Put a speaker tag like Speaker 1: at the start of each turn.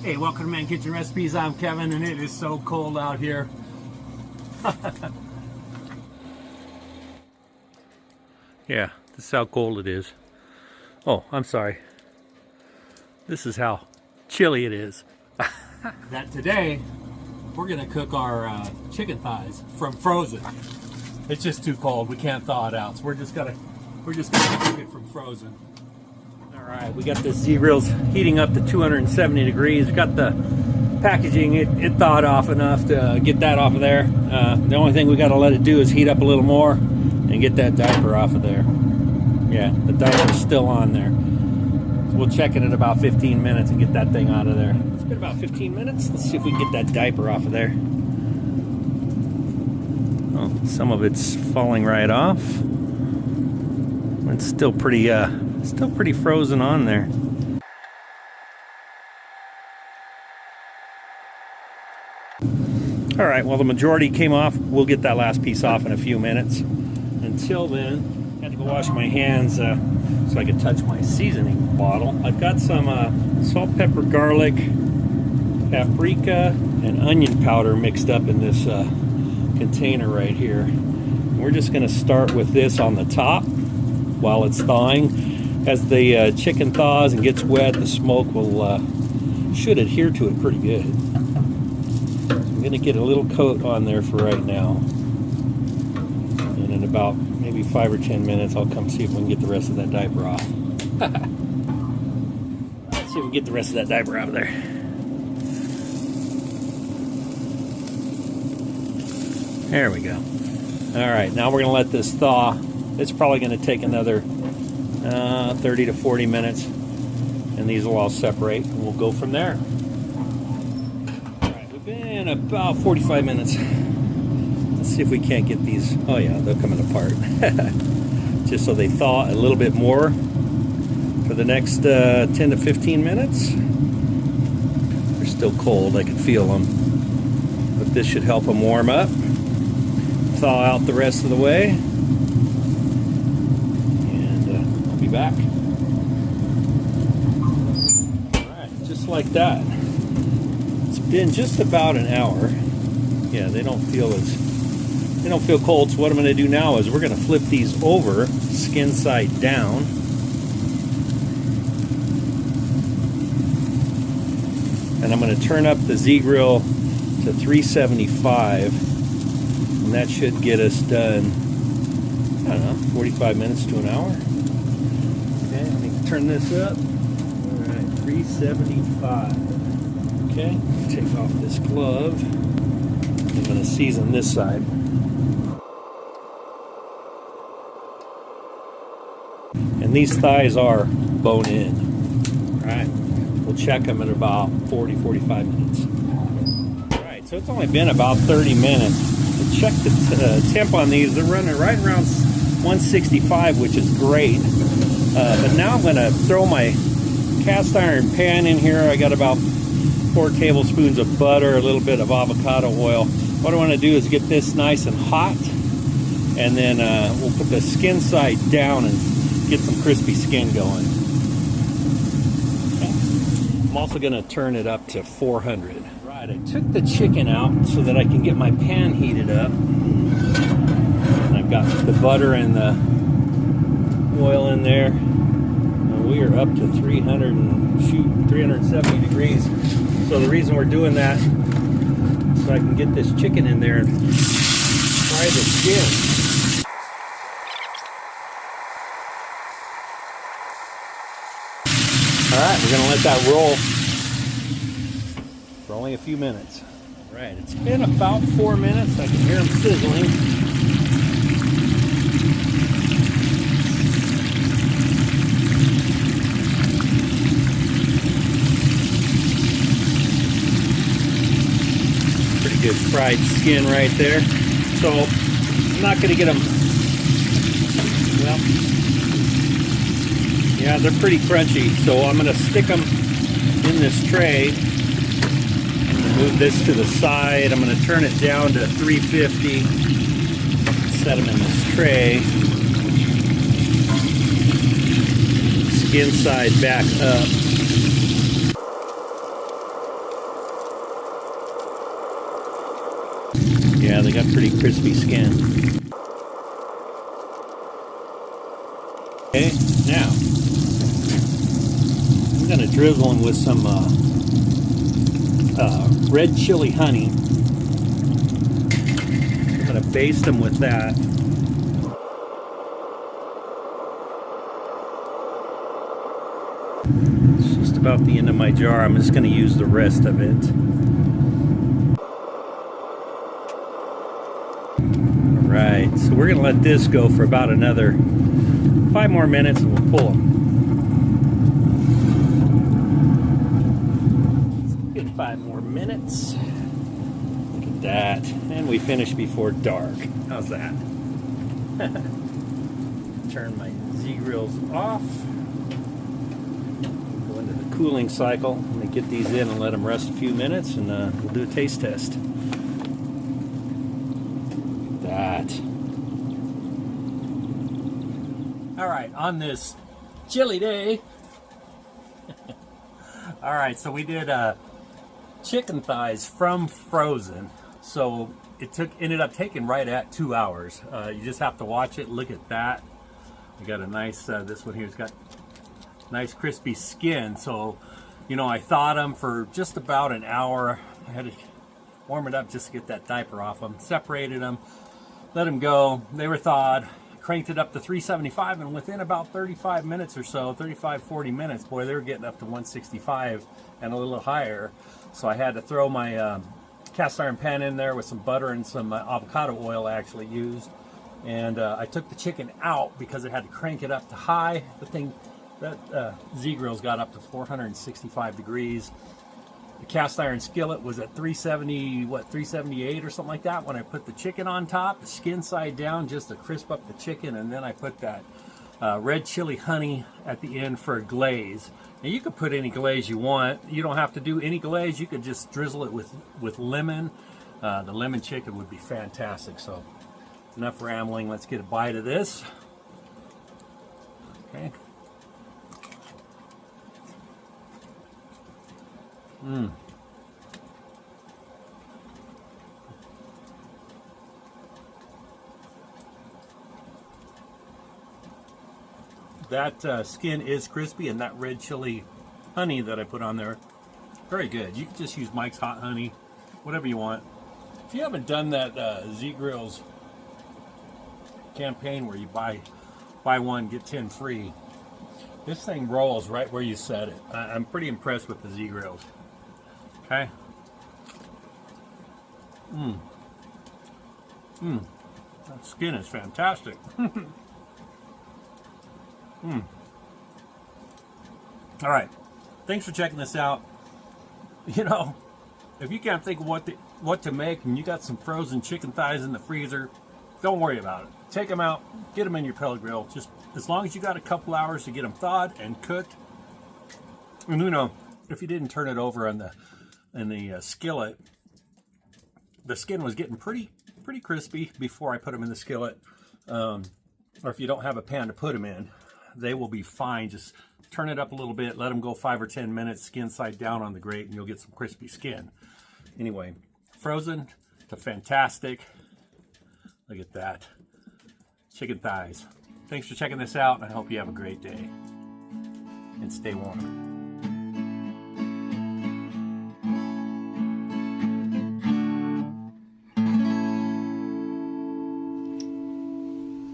Speaker 1: Hey, welcome to Man Kitchen Recipes. I'm Kevin, and it is so cold out here. Yeah, this is how cold it is. Oh, I'm sorry. This is how chilly it is. That today, we're gonna cook our chicken thighs from frozen. It's just too cold. We can't thaw it out, so we're just gonna cook it from frozen. All right, we got the Z-Grills heating up to 270 degrees. We got the packaging, it thawed off enough to get that off of there. The only thing we got to let it do is heat up a little more and get that diaper off of there. Yeah, the diaper's still on there. So we'll check it in about 15 minutes and get that thing out of there. It's been about 15 minutes. Let's see if we can get that diaper off of there. Oh, some of it's falling right off. It's still pretty frozen on there. All right, well, the majority came off. We'll get that last piece off in a few minutes. Until then, I had to go wash my hands so I could touch my seasoning bottle. I've got some salt, pepper, garlic, paprika, and onion powder mixed up in this container right here. We're just gonna start with this on the top while it's thawing. As the chicken thaws and gets wet, the smoke will should adhere to it pretty good. I'm going to get a little coat on there for right now. And in about maybe 5 or 10 minutes, I'll come see if we can get the rest of that diaper off. Let's see if we can get the rest of that diaper out of there. There we go. All right, now we're going to let this thaw. It's probably going to take another 30 to 40 minutes, and these will all separate, and we'll go from there. We've been about 45 minutes. Let's see if we can't get these. Oh yeah, they're coming apart. Just so they thaw a little bit more for the next 10 to 15 minutes. They're still cold, I can feel them. But this should help them warm up. Thaw out the rest of the way. And I'll be back. Alright, just like that. Been just about an hour. Yeah, they don't feel cold. So what I'm going to do now is we're going to flip these over skin side down. And I'm going to turn up the Z-Grill to 375, and that should get us done, I don't know, 45 minutes to an hour. Okay, let me turn this up. All right, 375. Okay, take off this glove. I'm going to season this side. And these thighs are bone in. All right, we'll check them at about 40-45 minutes. All right, so it's only been about 30 minutes. So check the temp on these. They're running right around 165, which is great. But now I'm going to throw my cast iron pan in here. I got about 4 tablespoons of butter, a little bit of avocado oil. What I want to do is get this nice and hot, and then we'll put the skin side down and get some crispy skin going. Okay. I'm also going to turn it up to 400. Right, I took the chicken out so that I can get my pan heated up. And I've got the butter and the oil in there. And we are up to 370 degrees. So the reason we're doing that is so I can get this chicken in there and fry the skin. Alright, we're going to let that roll for only a few minutes. Alright, it's been about 4 minutes. I can hear them sizzling. Good fried skin right there. So I'm not going to get them, well, yeah, they're pretty crunchy. So I'm going to stick them in this tray. I'm going to move this to the side. I'm going to turn it down to 350. Set them in this tray. Skin side back up. Yeah, they got pretty crispy skin. Okay, now I'm going to drizzle them with some red chili honey. I'm going to baste them with that. It's just about the end of my jar. I'm just going to use the rest of it. Alright, so we're going to let this go for about another 5 more minutes and we'll pull them. Good 5 more minutes. Look at that. And we finish before dark. How's that? Turn my Z-grills off. Go into the cooling cycle. I'm going to get these in and let them rest a few minutes and we'll do a taste test. That. Alright, on this chilly day. Alright, so we did chicken thighs from frozen. So it ended up taking right at 2 hours. You just have to watch it. Look at that. We got a nice, this one here's got nice crispy skin. So, you know, I thawed them for just about an hour. I had to warm it up just to get that diaper off them. Separated them, let them go. They were thawed. Cranked it up to 375, and within about 35 minutes or so, 35-40 minutes, boy, they were getting up to 165 and a little higher. So I had to throw my cast iron pan in there with some butter and some avocado oil I actually used. And I took the chicken out because it had to crank it up to high. The thing, that Z-grill's got up to 465 degrees. The cast iron skillet was at 370, 378 or something like that when I put the chicken on top, the skin side down just to crisp up the chicken, and then I put that red chili honey at the end for a glaze. Now you could put any glaze you want. You don't have to do any glaze. You could just drizzle it with lemon. The lemon chicken would be fantastic. So enough rambling. Let's get a bite of this. Okay. That skin is crispy, and that red chili honey that I put on there, very good. You can just use Mike's Hot Honey, whatever you want. If you haven't done that Z-Grills campaign where you buy 1 get 10 free, this thing rolls right where you set it. I'm pretty impressed with the Z-Grills. Okay. That skin is fantastic. All right. Thanks for checking this out. You know, if you can't think of what to make and you got some frozen chicken thighs in the freezer, don't worry about it. Take them out, get them in your pellet grill. Just as long as you got a couple hours to get them thawed and cooked. And you know, if you didn't turn it over in the skillet, the skin was getting pretty crispy before I put them in the skillet. Or if you don't have a pan to put them in, they will be fine. Just turn it up a little bit, let them go 5 or 10 minutes, skin side down on the grate, and you'll get some crispy skin. Anyway, frozen to fantastic. Look at that. Chicken thighs. Thanks for checking this out, and I hope you have a great day. And stay warm.